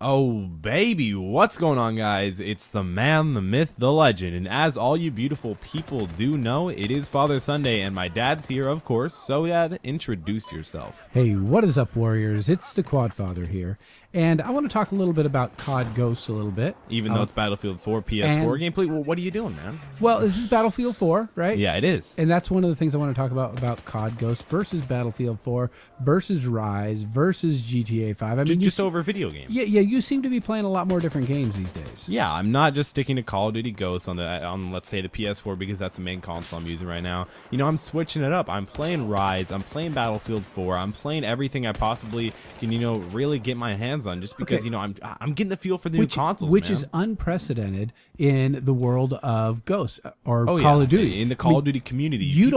Oh, baby, what's going on, guys? It's the man, the myth, the legend, and as all you beautiful people do know, it is Father Sunday, and my dad's here, of course, so Dad, introduce yourself. Hey, what is up, Warriors? It's the Quad Father here, and I want to talk a little bit about COD Ghosts a little bit. Even though it's Battlefield 4 PS4 gameplay, well, what are you doing, man? Well, this is Battlefield 4, right? Yeah, it is. And that's one of the things I want to talk about COD Ghosts versus Battlefield 4 versus Rise versus GTA 5. I mean, just over video games. Yeah, you seem to be playing a lot more different games these days. Yeah, I'm not just sticking to Call of Duty Ghosts on let's say the PS4 because that's the main console I'm using right now. You know, I'm switching it up. I'm playing Rise, I'm playing Battlefield 4, I'm playing everything I possibly can, really get my hands on just because, I'm getting the feel for the new consoles, which man. is unprecedented in the world of Ghosts or Call of Duty. In the Call of Duty community. You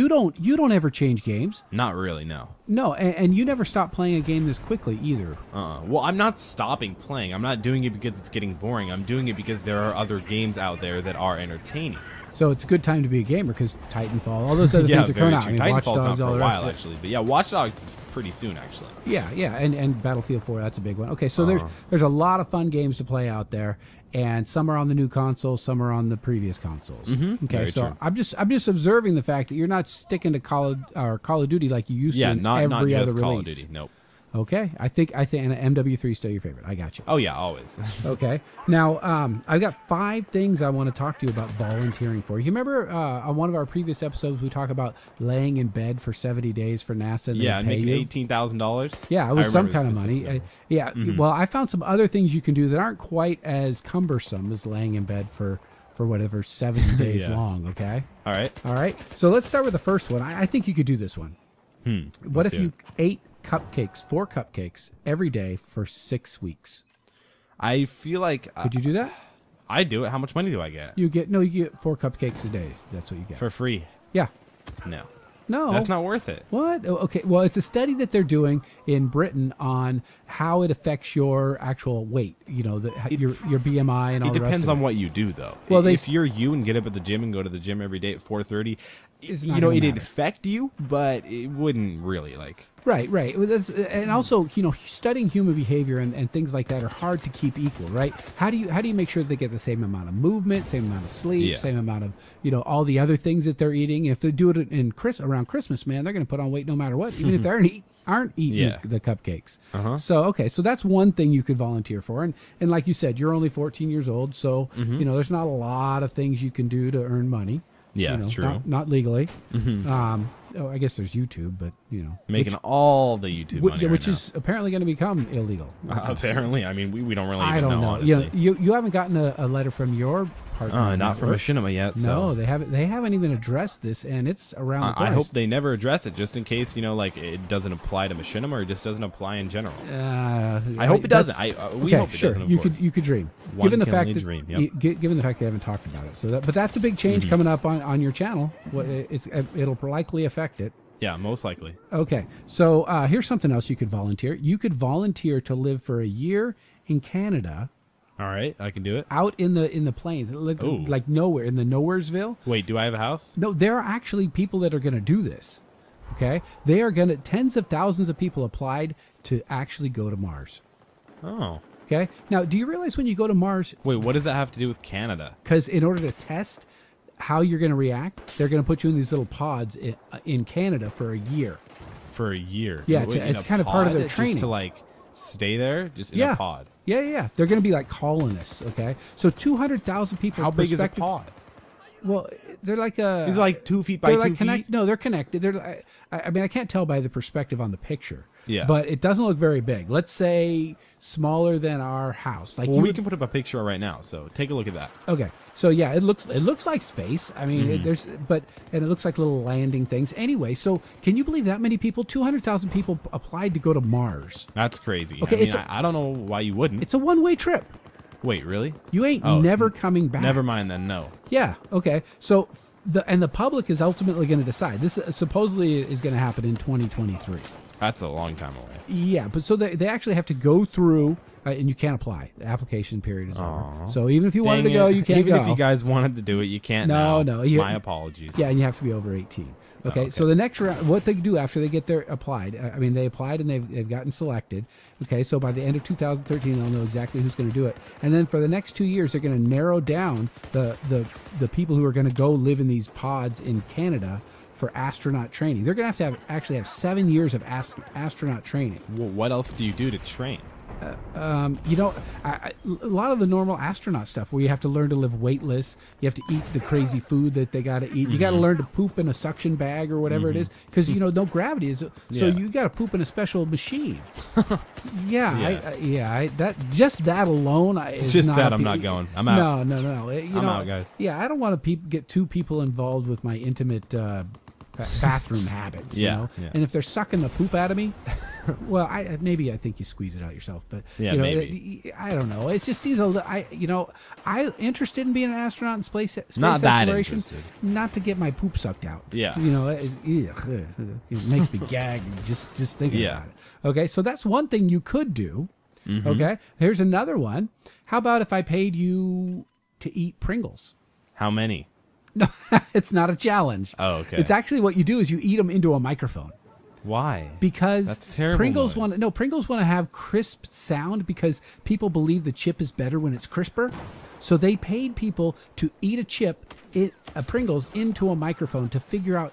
don't ever change games. Not really, no. No, and you never stop playing a game this quickly either. Well, I'm not stopping playing. I'm not doing it because it's getting boring. I'm doing it because there are other games out there that are entertaining. So it's a good time to be a gamer because Titanfall, all those other things are coming out. I mean, Titanfall's Watch not Dogs, for all a the while, rest actually. But yeah, Watch Dogs is pretty soon, actually. Yeah, and Battlefield 4, that's a big one. Okay, so there's a lot of fun games to play out there, and some are on the new console, some are on the previous consoles. Okay, Very so true. I'm just observing the fact that you're not sticking to Call of Duty like you used to in not every just other Call release. of Duty. Nope. Okay, I think and MW3 is still your favorite. I got you. Oh yeah, always. Okay. Now, I've got 5 things I want to talk to you about volunteering for. You remember on one of our previous episodes we talked about laying in bed for 70 days for NASA? And Yeah, they pay making you? $18,000. Yeah, it was some kind of specifically. money. Well, I found some other things you can do that aren't quite as cumbersome as laying in bed for whatever 70 days Yeah. long. Okay. All right. So let's start with the first one. I think you could do this one. What if Let's you ate 4 cupcakes every day for 6 weeks? I feel like Could you do that? I do it. How much money do I get? You get 4 cupcakes a day. That's what you get. For free? Yeah. No. No. That's not worth it. What? Okay. Well, it's a study that they're doing in Britain on how it affects your actual weight. Your BMI and all It the rest depends of on it. what you do, though. Well, if you're you and get up at the gym and go to the gym every day at 4:30, It's not gonna it'd matter. affect you, but it wouldn't really Right. Well, and also, studying human behavior and things like that are hard to keep equal, right? How do you make sure they get the same amount of movement, same amount of sleep, Yeah. same amount of all the other things that they're eating? If they do it around Christmas, man, they're going to put on weight no matter what, even if they aren't eating Yeah. the cupcakes. Uh-huh. So that's one thing you could volunteer for, and like you said, you're only 14 years old, so there's not a lot of things you can do to earn money. Yeah, true. Not legally. I guess there's YouTube, but making all the YouTube money which right is apparently going to become illegal. now. Apparently. I mean, we don't really I even don't know. honestly. You haven't gotten a letter from your partner. Not from network. Machinima yet. So. No, they haven't. They haven't even addressed this, and it's around. the I corner. hope they never address it, just in case it doesn't apply to Machinima or it just doesn't apply in general. I hope it doesn't. We hope it sure. doesn't. Of you course. could dream. One given the can fact only that dream, yep. given the fact they haven't talked about it, but that's a big change coming up on your channel. It'll likely affect it. Yeah, most likely. Okay, so here's something else you could volunteer. You could volunteer to live for a year in Canada. All right, I can do it. Out in the plains, like nowhere, in the Nowheresville. Wait, do I have a house? No, there are actually people that are going to do this. Okay, they are going to. Tens of thousands of people applied to actually go to Mars. Oh. Okay, now do you realize when you go to Mars? Wait, what does that have to do with Canada? Because in order to test how you're going to react, they're going to put you in these little pods in Canada for a year. For a year? Yeah, Wait, it's in a kind of part of their pod? training. Just to stay there, just in a pod. Yeah. They're going to be like colonists. Okay, so 200,000 people. How big is a pod? Well, they're like a. These are like 2 feet by 2 feet. No, they're connected. They're. I mean, I can't tell by the perspective on the picture. Yeah. But it doesn't look very big. Let's say smaller than our house. Like well, we can put up a picture right now. So take a look at that. Okay. So yeah, it looks like space. I mean, and it looks like little landing things. Anyway, so can you believe that many people? 200,000 people applied to go to Mars. That's crazy. Okay, I mean, I don't know why you wouldn't. It's a one-way trip. Wait, really? You ain't never coming back. Never mind then. No. Yeah. Okay. So the public is ultimately going to decide. This supposedly is going to happen in 2023. That's a long time away. Yeah, but so they actually have to go through, and you can't apply. The application period is over. So even if you wanted to go, you can't Even go. if you guys wanted to do it, you can't now. No. My apologies. Yeah, and you have to be over 18. Okay, so the next round, what they do after they get their applied, I mean, they applied and they've gotten selected. Okay, so by the end of 2013, they'll know exactly who's going to do it. And then for the next 2 years, they're going to narrow down the people who are going to go live in these pods in Canada for astronaut training. They're going to actually have 7 years of astronaut training. Well, what else do you do to train? You know, a lot of the normal astronaut stuff where you have to learn to live weightless, you have to eat the crazy food that they got to eat. You got to learn to poop in a suction bag or whatever it is, because you know no gravity is. So you got to poop in a special machine. That just that alone is just not that I'm not going. I'm out. No. I'm out, guys. Yeah, I don't want to get two people involved with my intimate bathroom habits. You know? And if they're sucking the poop out of me. Well, I think you squeeze it out yourself, but you know, maybe. I don't know. It just seems a little. I'm interested in being an astronaut in space not that exploration, interested. Not to get my poop sucked out. Yeah, you know, it makes me gag just thinking about it. Okay, so that's one thing you could do. Okay, here's another one. How about if I paid you to eat Pringles? How many? No, it's not a challenge. Oh, okay. It's actually what you do is you eat them into a microphone. Why? Because that's terrible. Pringles want to have crisp sound because people believe the chip is better when it's crisper. So they paid people to eat a Pringles into a microphone to figure out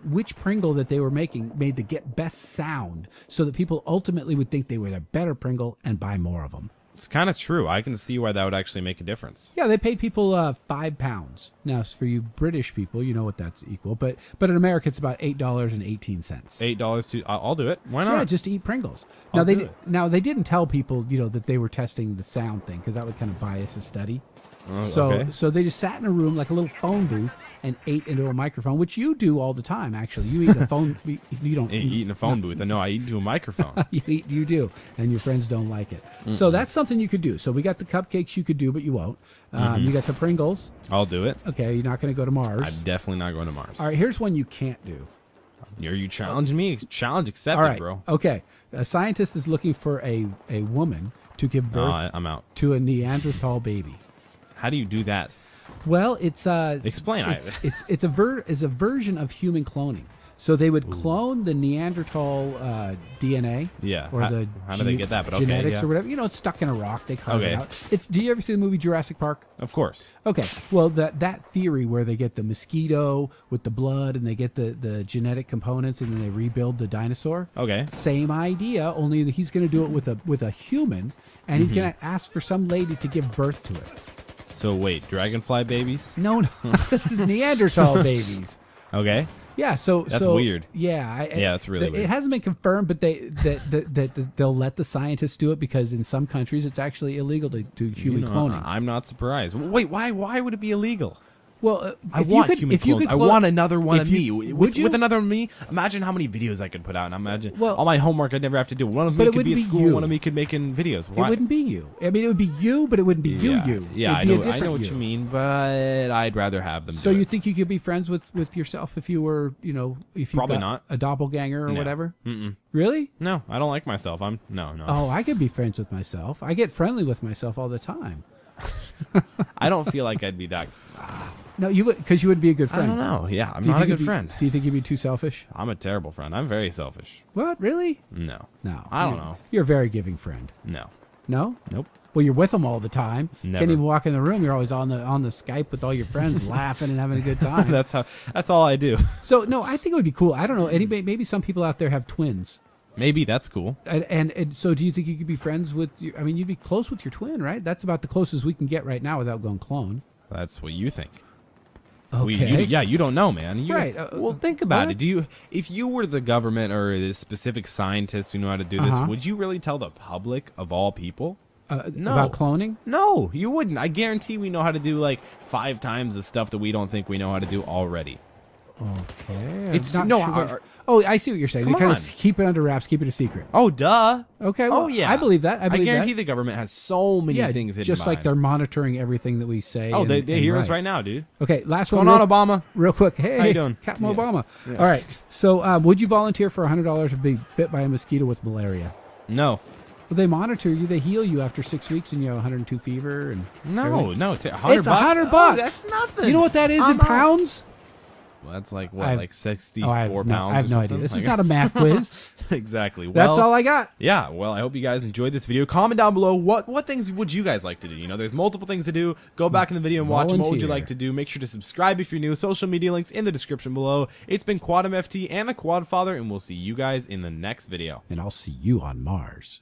which Pringle that they were making made the best sound, so that people ultimately would think they were the better Pringle and buy more of them. It's kind of true. I can see why that would actually make a difference. Yeah, they paid people £5. Now, for you British people, you know what that's equal. But in America, it's about $8.18. $8 I'll do it. Why not? Yeah, just to eat Pringles. Now they didn't tell people, you know, that they were testing the sound thing, because that would kind of bias the study. So they just sat in a room like a little phone booth and ate into a microphone, which you do all the time. Actually, you eat a phone. You don't eat in a phone booth. I know I eat into a microphone. You do, and your friends don't like it. So that's something you could do. So we got the cupcakes you could do, but you won't. You got the Pringles. I'll do it. Okay, you're not going to go to Mars. I'm definitely not going to Mars. All right, here's one you can't do. Are you challenging me? Challenge accepted, all right, bro. Okay, a scientist is looking for a woman to give birth I'm out. to a Neanderthal baby. How do you do that? Well, it's explain. It's a version of human cloning. So they would clone the Neanderthal DNA. Yeah. Or how do they get that? But genetics or whatever. You know, it's stuck in a rock. They carve it out. Do you ever see the movie Jurassic Park? Of course. Okay. Well, that theory where they get the mosquito with the blood and they get the genetic components and then they rebuild the dinosaur. Okay. Same idea, only he's going to do it with a human, and he's going to ask for some lady to give birth to it. So wait, dragonfly babies? No, this is Neanderthal babies. Okay. Yeah, so that's weird. Yeah, it's really weird. It hasn't been confirmed, but they'll let the scientists do it because in some countries it's actually illegal to do human cloning. I'm not surprised. Wait, why would it be illegal? Well, I want human clones. I want another one of me. With another me, imagine how many videos I could put out. And imagine all my homework I'd never have to do. One of me could be at school, one of me could make in videos. Why? It wouldn't be you. I mean, it would be you, but it wouldn't be you. Yeah, I know what you mean, but I'd rather have them. So you think you could be friends with yourself if you were, you know, if you probably got not a doppelganger or whatever? Mm-mm. Really? No, I don't like myself. No. Oh, I could be friends with myself. I get friendly with myself all the time. I don't feel like I'd be that. No, you would, because you would be a good friend. I don't know. Yeah, I'm not a good friend. Do you think you'd be too selfish? I'm a terrible friend. I'm very selfish. What? Really? No. I don't know. You're a very giving friend. No. No? Nope. Well, you're with them all the time. Never. Can't even walk in the room. You're always on the Skype with all your friends, laughing and having a good time. That's all I do. So no, I think it would be cool. I don't know. Maybe some people out there have twins. Maybe that's cool. And so, do you think you could be friends with? I mean, you'd be close with your twin, right? That's about the closest we can get right now without going clone. That's what you think. Okay. You don't know, man. Right. Well, think about it. If you were the government or the specific scientist who know how to do this, would you really tell the public of all people? No. About cloning? No, you wouldn't. I guarantee we know how to do like 5 times the stuff that we don't think we know how to do already. Okay. It's not sure. I see what you're saying. You kind of keep it under wraps, keep it a secret. Oh, duh. Okay. Well, yeah. I believe that. I guarantee the government has so many things hidden just like they're monitoring everything that we say. Oh, they hear us right now, dude. Okay, last one. What's going on, Obama? Real quick. Hey, how you doing? Captain Obama. Yeah. All right. So, would you volunteer for $100 to be bit by a mosquito with malaria? No. Well, they monitor you. They heal you after 6 weeks, and you have 102 fever. And no. $100. It's $100. $100. Oh, that's nothing. You know what that is in pounds? Well, that's like what, I've- like 64 I have pounds? I have or no something? idea. This is Like- not a math quiz. Exactly. Well, That's all I got. Yeah, well, I hope you guys enjoyed this video. Comment down below what things would you guys like to do. You know, there's multiple things to do. Go back in the video and watch them. What would you Volunteer. like to do? Make sure to subscribe if you're new. Social media links in the description below. It's been Quadum FT and the Quad Father, and we'll see you guys in the next video. And I'll see you on Mars.